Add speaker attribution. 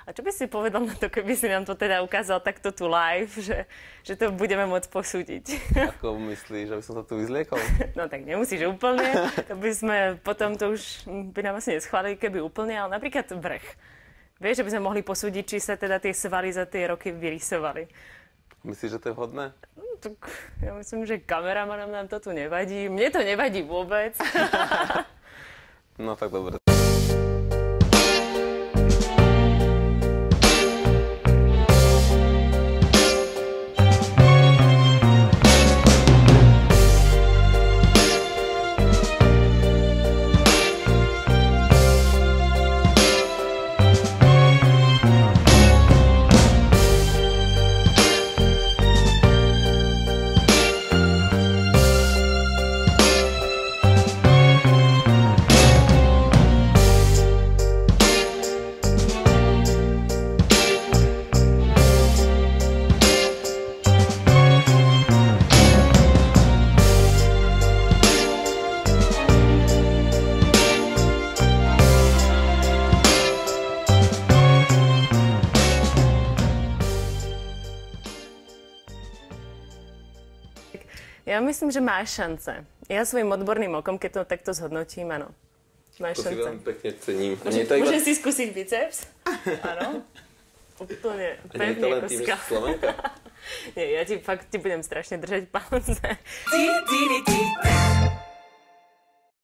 Speaker 1: A čo by si povedal na to, keby si nám to teda ukázal takto tu live, že to budeme môcť posúdiť?
Speaker 2: Ako myslíš, že by som sa tu vyzliekol?
Speaker 1: No tak nemusíš úplne, to by sme potom to už by nám asi neschválili, keby úplne, ale napríklad vrch. Vieš, že by sme mohli posúdiť, či sa teda tie svaly za tie roky vyrysovali.
Speaker 2: Myslíš, že to je vhodné?
Speaker 1: Tak ja myslím, že kameramanom nám to tu nevadí. Mne to nevadí vôbec.
Speaker 2: No tak dobre.
Speaker 1: Ja myslím, že máš šance. Ja svojím odborným okom, keď to takto zhodnotím, áno. Máš
Speaker 2: To si
Speaker 1: šance.
Speaker 2: veľmi pekne cením.
Speaker 1: Môžem si skúsiť biceps? Áno. Úplne
Speaker 2: A nie je to
Speaker 1: pevne
Speaker 2: len
Speaker 1: ako
Speaker 2: tým, že
Speaker 1: skala.
Speaker 2: si Slovenka?
Speaker 1: Nie, ja ti fakt budem strašne držať palce.